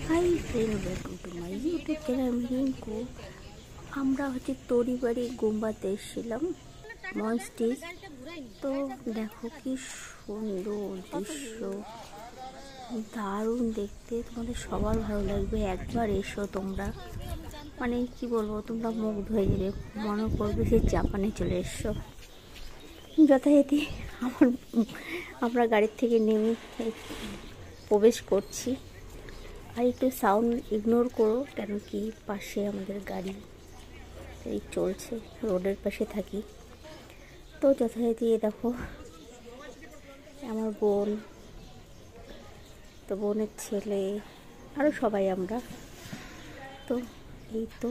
Hi friend, welcome to my YouTube channel Rinku. আমরা তরিবাড়ি গোম্বাতে এসেছিলাম মনস্টেজ। তো দেখো কি সুন্দর দৃশ্য, দারুণ দেখতে। তোমাদের সবার ভালো লাগবে, একবার এসো তোমরা। মানে কি বলবো, তোমরা মুগ্ধ হয়ে যাবে, মনে করবে সে জাপানে চলে এসছো। যথারীতি আমরা গাড়ির থেকে নেমে প্রবেশ করছি। আর একটু সাউন্ড ইগনোর করো, কেন কি পাশে আমাদের গাড়ি এই চলছে, রোডের পাশে থাকি। তো যথারীতি দেখো আমার বোন, তো বোনের ছেলে, আরও সবাই আমরা। তো এই তো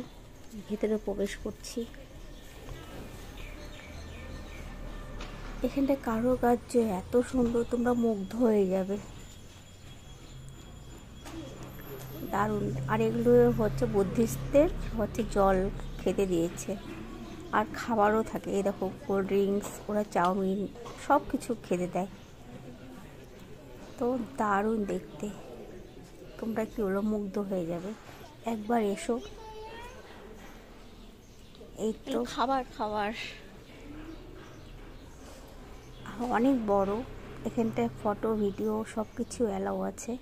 ভেতরে প্রবেশ করছি। এখানটা কারুকার্য এত সুন্দর, তোমরা মুগ্ধ হয়ে যাবে, দারুণ। আর এগুলো বুদ্ধিস্টদের জল খেতে দিয়েছে, আর খাবারও থাকে। এই দেখো কোল্ড ড্রিঙ্কস, ওরা চাউমিন সব কিছু খেতে দেয়। তো দারুণ দেখতে, তোমরা কি হলো মুগ্ধ হয়ে যাবে, একবার এসো। এই তো খাবার অনেক বড়। এখানটায় ফটো ভিডিও সব কিছু অ্যালাউ আছে।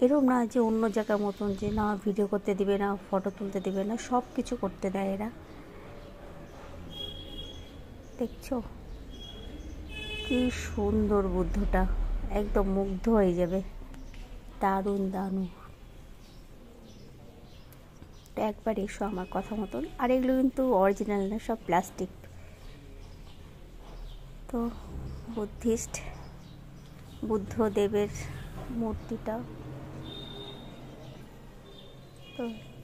এরকম না যে অন্য জায়গার মতন যে না ভিডিও করতে দিবে না, ফটো তুলতে দিবে না, সব কিছু করতে দেয় এরা। দেখছো কি সুন্দর, বুদ্ধটা একদম মুগ্ধ হয়ে যাবে, দারুণ দারুণ। একবার এসো আমার কথা মতন। আর এগুলো কিন্তু অরিজিনাল না, সব প্লাস্টিক। তো বুদ্ধদেবের মূর্তিটা। তো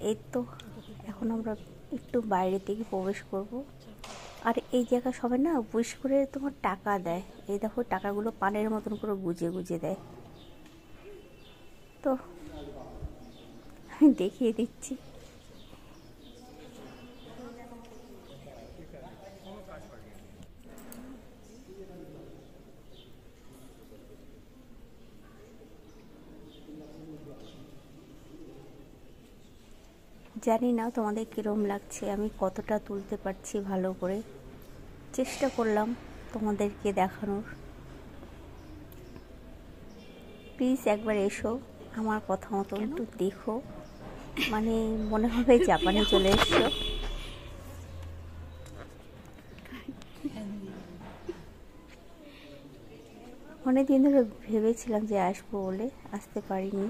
এই তো এখন আমরা একটু বাইরে থেকে প্রবেশ করব। আর এই জায়গা সবাই না উইশ করে তোমার টাকা দেয়। এই দেখো টাকাগুলো পানের মতন করে গুজে গুজে দেয়। তো আমি দেখিয়ে দিচ্ছি। জানি না তোমাদের কীরকম লাগছে, আমি কতটা তুলতে পারছি ভালো করে, চেষ্টা করলাম তোমাদেরকে দেখানোর। প্লিজ একবার এসো, আমার কথা মতো একটু দেখো, মানে মনে হবে জাপানে চলে এসছো। অনেকদিন ধরে ভেবেছিলাম যে আসবো বলে, আসতে পারিনি।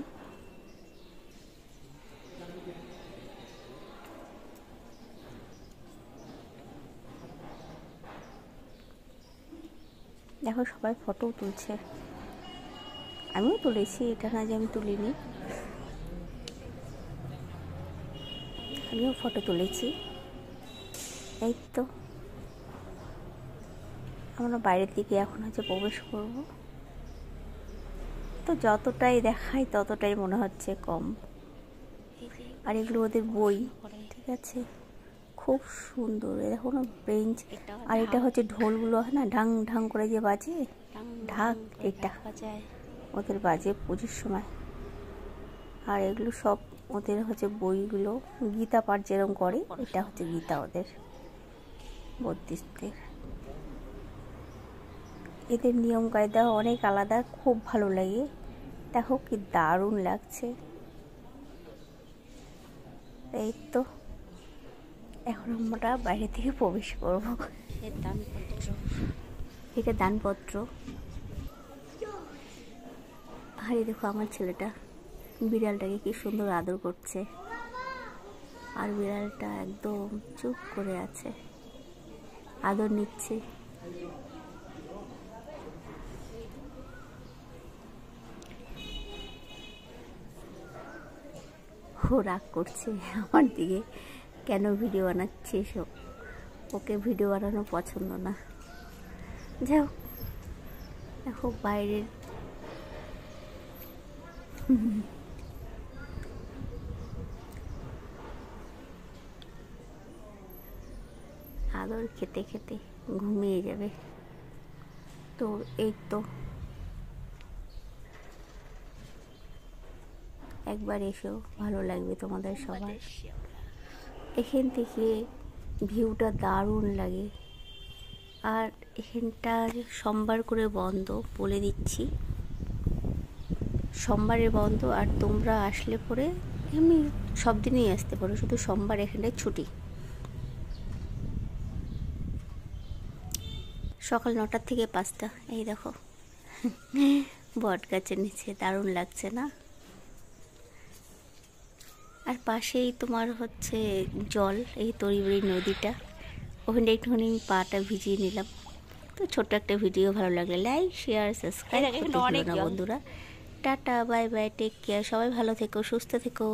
দেখো সবাই ফটো তুলছে, আমিও তুলেছি, এটা না যে আমি তুলিনি, আমিও ফটো তুলেছি। এই তো আমরা বাইরের দিকে এখন প্রবেশ করব। তো যতটাই দেখাই ততটাই মনে হচ্ছে কম। আর এগুলো ওদের বই, ঠিক আছে, খুব সুন্দর। দেখো না বেঞ্চ, আর এটা ঢোলগুলো হয় না ঢাং ঢাং করে যে বাজে, ঢাক, এটা ওদের বাজে পুজোর সময়। আর এগুলো সব ওদের বইগুলো, গীতা পাঠ যেরকম করে, এটা গীতা ওদের বুদ্ধিস্টদের। এদের নিয়ম কায়দা অনেক আলাদা, খুব ভালো লাগে। দেখো কি দারুণ লাগছে। এই তো এখন আমরা বাইরে থেকে প্রবেশ করব। এটা দানপত্র। আর এই দেখো আমার ছেলেটা বিড়ালটাকে কি সুন্দর আদর করছে, আর বিড়ালটা একদম চুপ করে আছে, আদর নিচ্ছে। ও রাগ করছে আমার দিকে, কেন ভিডিও বানাচ্ছিস, ওকে ভিডিও বানানো পছন্দ না। যাও দেখো বাইরের আদর খেতে খেতে ঘুমিয়ে যাবে। তো এই তো একবার এসো, ভালো লাগবে তোমাদের সবার। এখান থেকে ভিউটা দারুণ লাগে। আর এখানটা সোমবার করে বন্ধ, বলে দিচ্ছি, সোমবারে বন্ধ। আর তোমরা আসলে পরে এমনি সব দিনই আসতে পারো, শুধু সোমবার এখানটায় ছুটি। সকাল 9টা থেকে 5টা। এই দেখো বট গাছের নিচে, দারুণ লাগছে না? আর পাশেই তোমার হচ্ছে জল, এই তরিবাড়ি নদীটা, ওখানটা একটুখানি পাটা ভিজিয়ে নিলাম। তো ছোট্ট একটা ভিডিও, ভালো লাগলে লাইক, শেয়ার, সাবস্ক্রাইব করতে ভুলো না বন্ধুরা। Tata, bye bye, take care, সবাই ভালো থেকো, সুস্থ থেকো।